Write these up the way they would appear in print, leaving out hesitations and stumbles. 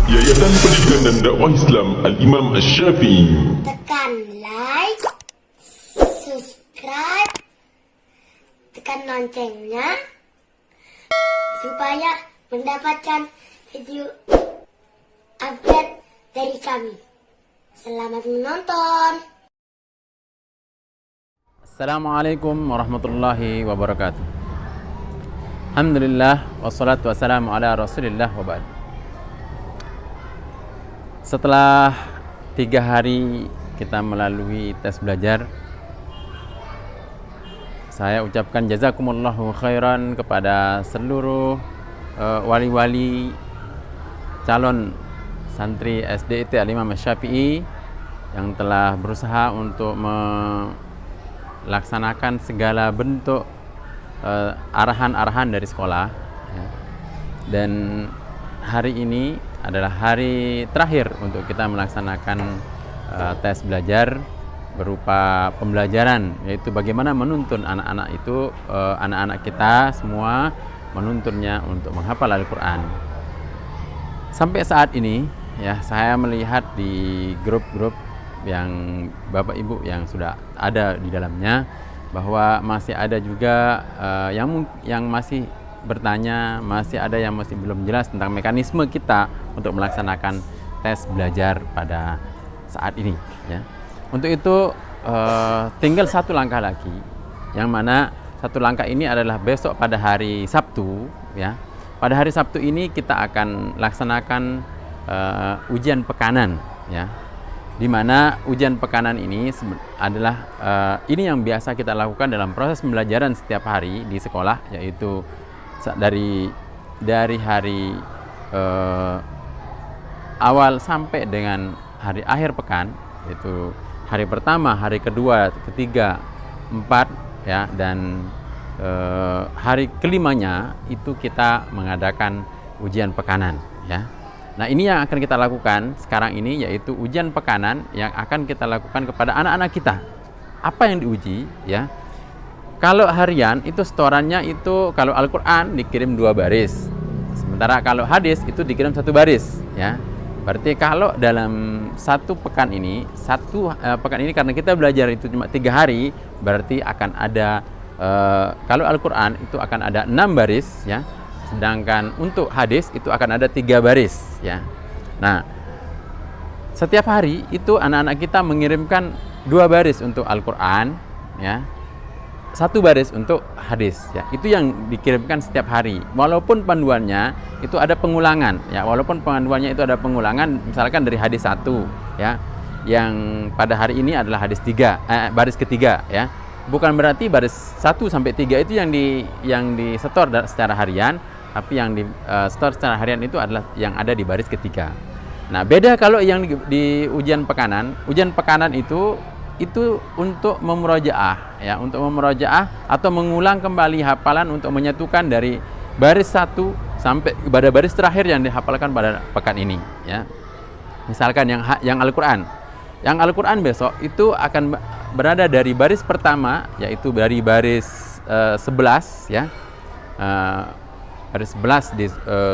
Yayasan Pendidikan dan Dakwah Islam Al-Imam Asy-Syafi'i. Tekan like, subscribe, tekan loncengnya supaya mendapatkan video update dari kami. Selamat menonton. Assalamualaikum warahmatullahi wabarakatuh. Alhamdulillah wassalatu wassalamu ala Rasulillah wa ba'd. Setelah 3 hari kita melalui tes belajar, saya ucapkan jazakumullahu khairan kepada seluruh wali-wali calon santri SDIT Al-Imam Asy-Syafi'i yang telah berusaha untuk melaksanakan segala bentuk arahan-arahan dari sekolah, ya. Dan hari ini adalah hari terakhir untuk kita melaksanakan tes belajar berupa pembelajaran, yaitu bagaimana menuntun anak-anak itu, anak-anak kita semua menuntunnya untuk menghafal Al-Quran. Sampai saat ini, ya, saya melihat di grup-grup yang Bapak Ibu yang sudah ada di dalamnya, bahwa masih ada juga yang masih bertanya, masih ada yang masih belum jelas tentang mekanisme kita untuk melaksanakan tes belajar pada saat ini, ya. Untuk itu tinggal satu langkah lagi, yang mana satu langkah ini adalah besok pada hari Sabtu, ya. Pada hari Sabtu ini kita akan laksanakan ujian pekanan, ya. Di mana ujian pekanan ini adalah ini yang biasa kita lakukan dalam proses pembelajaran setiap hari di sekolah, yaitu dari hari awal sampai dengan hari akhir pekan, yaitu hari pertama, hari kedua, ketiga, 4, ya, dan hari kelimanya itu kita mengadakan ujian pekanan, ya. Nah, ini yang akan kita lakukan sekarang ini, yaitu ujian pekanan yang akan kita lakukan kepada anak-anak kita. Apa yang diuji, ya? Kalau harian itu setorannya itu, kalau Al-Quran dikirim 2 baris, sementara kalau hadis itu dikirim 1 baris, ya. Berarti kalau dalam satu pekan ini, pekan ini karena kita belajar itu cuma 3 hari, berarti akan ada kalau Al-Quran itu akan ada 6 baris, ya. Sedangkan untuk hadis itu akan ada 3 baris, ya. Nah, setiap hari itu anak-anak kita mengirimkan 2 baris untuk Al-Quran, ya, 1 baris untuk hadis, ya. Itu yang dikirimkan setiap hari. Walaupun panduannya itu ada pengulangan, ya. Walaupun panduannya itu ada pengulangan, misalkan dari hadis 1, ya, yang pada hari ini adalah hadis 3, baris ketiga, ya. Bukan berarti baris 1 sampai 3 itu yang disetor secara harian, tapi yang di store secara harian itu adalah yang ada di baris ketiga. Nah, beda kalau yang di ujian pekanan. Ujian pekanan itu untuk memurojaah, ya, untuk memurojaah atau mengulang kembali hafalan untuk menyatukan dari baris 1 sampai pada baris terakhir yang dihafalkan pada pekan ini, ya. Misalkan yang Al-Quran. Yang Al-Quran besok itu akan berada dari baris pertama, yaitu dari baris 11, ya. Baris 11 di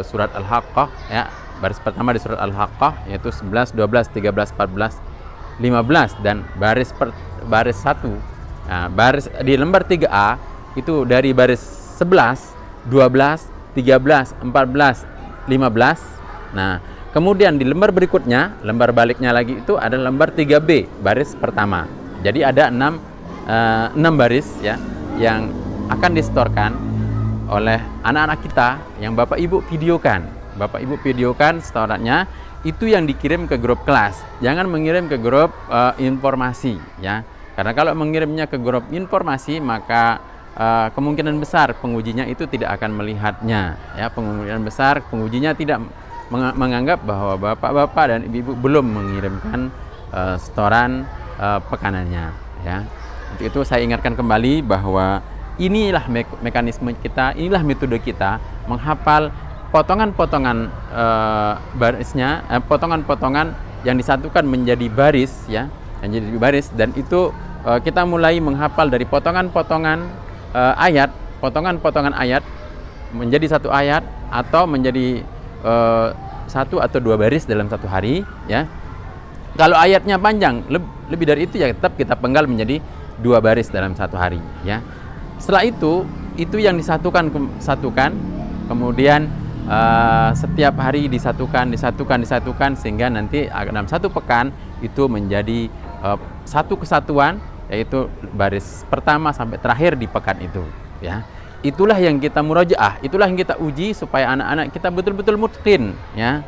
surat Al-Haqqah, ya. Baris pertama di surat Al-Haqqah yaitu 11, 12, 13, 14, 15, dan baris 1. Nah, baris di lembar 3A itu dari baris 11, 12, 13, 14, 15. Nah, kemudian di lembar berikutnya, lembar baliknya lagi itu ada lembar 3B, baris pertama. Jadi ada 6 baris, ya, yang akan disetorkan oleh anak-anak kita yang Bapak Ibu videokan. Bapak Ibu videokan setorannya, itu yang dikirim ke grup kelas. Jangan mengirim ke grup informasi, ya. Karena kalau mengirimnya ke grup informasi, maka kemungkinan besar pengujinya itu tidak akan melihatnya, ya. Kemungkinan besar pengujinya tidak menganggap bahwa bapak-bapak dan ibu-ibu belum mengirimkan setoran pekanannya, ya. Untuk itu saya ingatkan kembali bahwa inilah mekanisme kita, inilah metode kita menghafal potongan-potongan barisnya, potongan-potongan yang disatukan menjadi baris, ya, menjadi baris, dan itu kita mulai menghafal dari potongan-potongan potongan-potongan ayat menjadi satu ayat atau menjadi satu atau dua baris dalam satu hari, ya. Kalau ayatnya panjang, lebih dari itu ya tetap kita penggal menjadi 2 baris dalam satu hari, ya. Setelah itu yang disatukan, kemudian setiap hari disatukan sehingga nanti dalam satu pekan itu menjadi satu kesatuan, yaitu baris pertama sampai terakhir di pekan itu, ya. Itulah yang kita murajaah, itulah yang kita uji supaya anak-anak kita betul-betul mutqin, ya.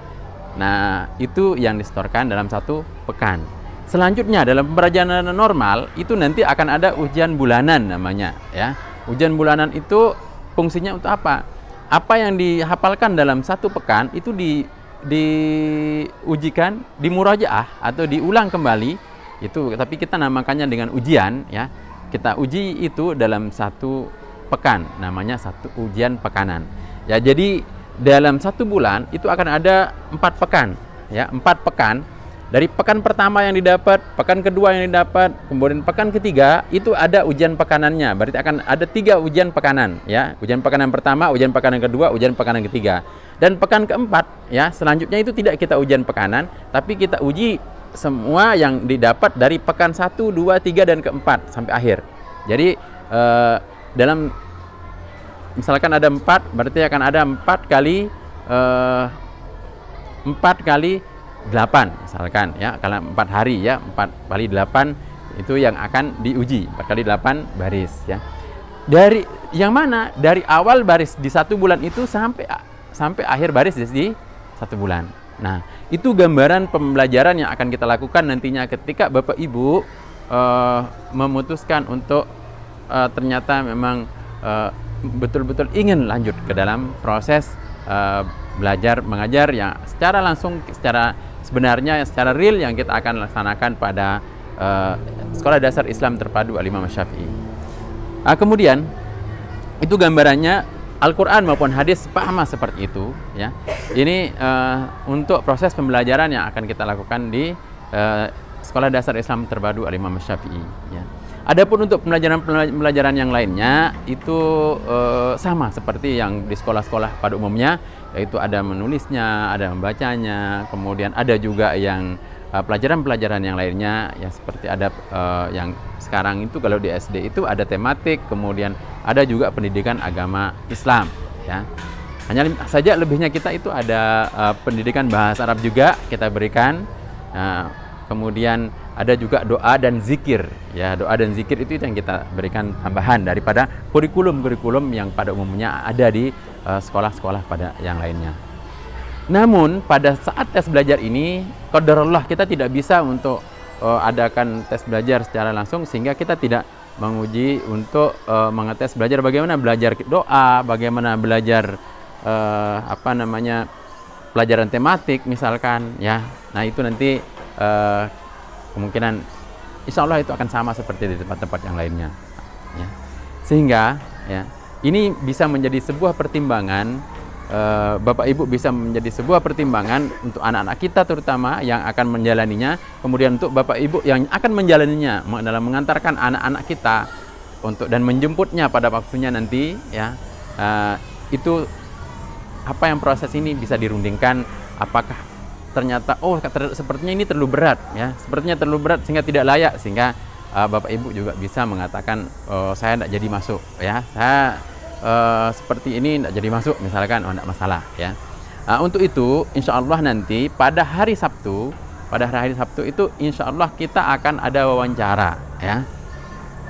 Nah, itu yang disetorkan dalam satu pekan. Selanjutnya dalam pembelajaran normal itu nanti akan ada ujian bulanan namanya, ya. Ujian bulanan itu fungsinya untuk apa? Apa yang dihafalkan dalam satu pekan itu diujikan, dimurajaah atau diulang kembali itu, tapi kita namakannya dengan ujian, ya. Kita uji itu dalam satu pekan, namanya satu ujian pekanan. Ya, jadi dalam satu bulan itu akan ada 4 pekan, ya, 4 pekan. Dari pekan pertama yang didapat, pekan kedua yang didapat, kemudian pekan ketiga itu ada ujian pekanannya. Berarti akan ada 3 ujian pekanan, ya. Ujian pekanan pertama, ujian pekanan kedua, ujian pekanan ketiga. Dan pekan keempat, ya, selanjutnya itu tidak kita ujian pekanan, tapi kita uji semua yang didapat dari pekan 1, 2, 3 dan keempat sampai akhir. Jadi dalam misalkan ada 4, berarti akan ada 4 kali 8 misalkan, ya. Kalau 4 hari, ya, 4 kali 8 itu yang akan diuji, 4 kali 8 baris, ya. Dari yang mana? Dari awal baris di satu bulan itu sampai akhir baris di satu bulan. Nah, itu gambaran pembelajaran yang akan kita lakukan nantinya ketika Bapak Ibu memutuskan untuk ternyata memang betul-betul ingin lanjut ke dalam proses belajar mengajar yang secara langsung, secara real yang kita akan laksanakan pada Sekolah Dasar Islam Terpadu Al-Imam Asy-Syafi'i. Kemudian itu gambarannya Al-Quran maupun hadis sama seperti itu, ya. Ini untuk proses pembelajaran yang akan kita lakukan di Sekolah Dasar Islam Terpadu Al-Imam Asy-Syafi'i, ya. Adapun untuk pembelajaran yang lainnya itu sama seperti yang di sekolah-sekolah pada umumnya, yaitu ada menulisnya, ada membacanya, kemudian ada juga yang pelajaran-pelajaran yang lainnya, ya, seperti ada yang sekarang itu kalau di SD itu ada tematik, kemudian ada juga pendidikan agama Islam, ya. Hanya saja lebihnya kita itu ada pendidikan bahasa Arab juga kita berikan. Kemudian ada juga doa dan zikir, ya. Doa dan zikir itu yang kita berikan tambahan daripada kurikulum yang pada umumnya ada di sekolah-sekolah pada yang lainnya. Namun pada saat tes belajar ini, qadarullah kita tidak bisa untuk adakan tes belajar secara langsung, sehingga kita tidak menguji untuk mengetes belajar bagaimana belajar doa, bagaimana belajar pelajaran tematik misalkan, ya. Nah, itu nanti kemungkinan insya Allah itu akan sama seperti di tempat-tempat yang lainnya, ya. Sehingga, ya, ini bisa menjadi sebuah pertimbangan, Bapak Ibu bisa menjadi sebuah pertimbangan untuk anak-anak kita terutama yang akan menjalaninya, kemudian untuk Bapak Ibu yang akan menjalaninya dalam mengantarkan anak-anak kita untuk dan menjemputnya pada waktunya nanti, ya. Itu apa yang proses ini bisa dirundingkan, apakah ternyata sepertinya ini terlalu berat, ya, sepertinya terlalu berat sehingga tidak layak, sehingga Bapak Ibu juga bisa mengatakan saya tidak jadi masuk, ya, saya seperti ini tidak jadi masuk misalkan, tidak masalah, ya. Untuk itu insya Allah nanti pada hari Sabtu itu insya Allah kita akan ada wawancara, ya.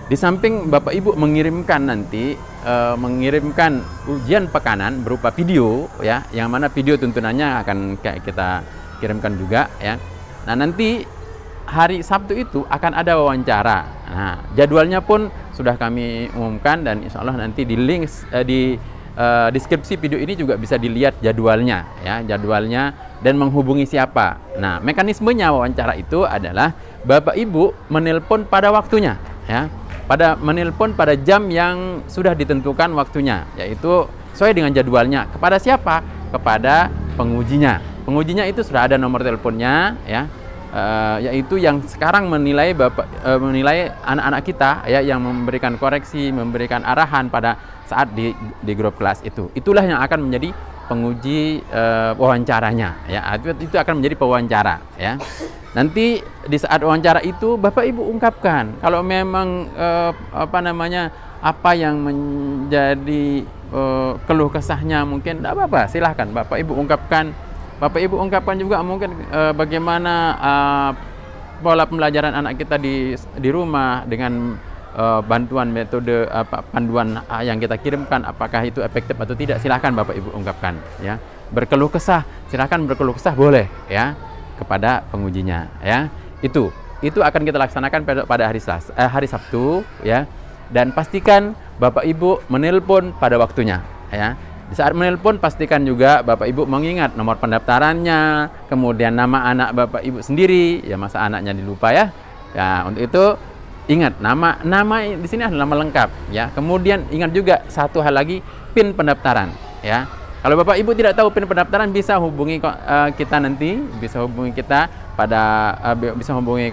Di samping Bapak Ibu mengirimkan nanti mengirimkan ujian pekanan berupa video, ya, yang mana video tuntunannya akan kita kirimkan juga, ya. Nah, nanti hari Sabtu itu akan ada wawancara. Nah, jadwalnya pun sudah kami umumkan dan insya Allah nanti di link di deskripsi video ini juga bisa dilihat jadwalnya, ya, jadwalnya dan menghubungi siapa. Nah, mekanismenya wawancara itu adalah Bapak Ibu menelpon pada waktunya, ya. Menelpon pada jam yang sudah ditentukan waktunya, yaitu sesuai dengan jadwalnya. Kepada siapa? Kepada pengujinya. Pengujinya itu sudah ada nomor teleponnya, ya, yaitu yang sekarang menilai anak-anak kita, ya, yang memberikan koreksi, memberikan arahan pada saat di grup kelas itu. Itulah yang akan menjadi penguji wawancaranya, ya. Itu akan menjadi pewawancara, ya. Nanti di saat wawancara itu Bapak Ibu ungkapkan kalau memang apa yang menjadi keluh kesahnya, mungkin tidak apa-apa, silahkan Bapak Ibu ungkapkan. Bapak Ibu ungkapkan juga mungkin bagaimana pola pembelajaran anak kita di rumah dengan bantuan metode panduan yang kita kirimkan, apakah itu efektif atau tidak, silahkan Bapak Ibu ungkapkan, ya. Berkeluh kesah, silahkan berkeluh kesah, boleh, ya, kepada pengujinya, ya. Itu akan kita laksanakan pada hari Sabtu, ya. Dan pastikan Bapak Ibu menelpon pada waktunya, ya. Di saat menelpon pastikan juga Bapak Ibu mengingat nomor pendaftarannya, kemudian nama anak Bapak Ibu sendiri, ya, masa anaknya dilupa, ya. Ya, untuk itu ingat nama di sini adalah nama lengkap, ya. Kemudian ingat juga satu hal lagi, PIN pendaftaran, ya. Kalau Bapak Ibu tidak tahu PIN pendaftaran, bisa hubungi kita nanti, bisa hubungi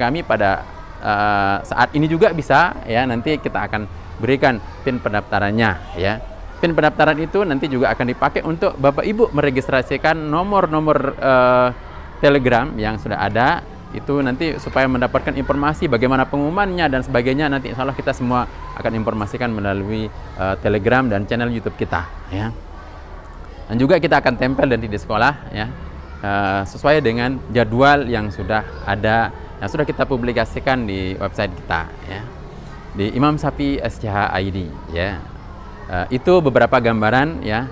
kami pada saat ini juga bisa, ya. Nanti kita akan berikan PIN pendaftarannya, ya. PIN pendaftaran itu nanti juga akan dipakai untuk Bapak Ibu meregistrasikan nomor-nomor Telegram yang sudah ada. Itu nanti supaya mendapatkan informasi bagaimana pengumumannya dan sebagainya, nanti insya Allah kita semua akan informasikan melalui Telegram dan channel YouTube kita, ya. Dan juga kita akan tempel nanti di sekolah, ya, sesuai dengan jadwal yang sudah ada, yang sudah kita publikasikan di website kita, ya, di Imam Syafi'i SCH ID, ya. Itu beberapa gambaran, ya,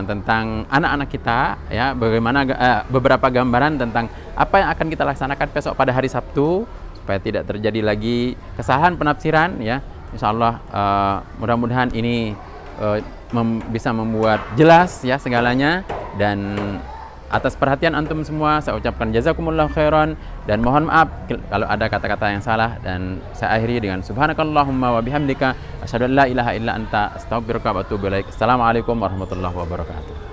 tentang anak-anak kita, ya, bagaimana beberapa gambaran tentang apa yang akan kita laksanakan besok pada hari Sabtu supaya tidak terjadi lagi kesalahan penafsiran, ya. Insyaallah mudah-mudahan ini bisa membuat jelas, ya, segalanya. Dan atas perhatian antum semua saya ucapkan jazakumullah khairan dan mohon maaf kalau ada kata-kata yang salah, dan saya akhiri dengan subhanakallahumma wa bihamdika asyhadu an la ilaha illa anta astaghfiruka wa atubu ilaik. Assalamualaikum warahmatullahi wabarakatuh.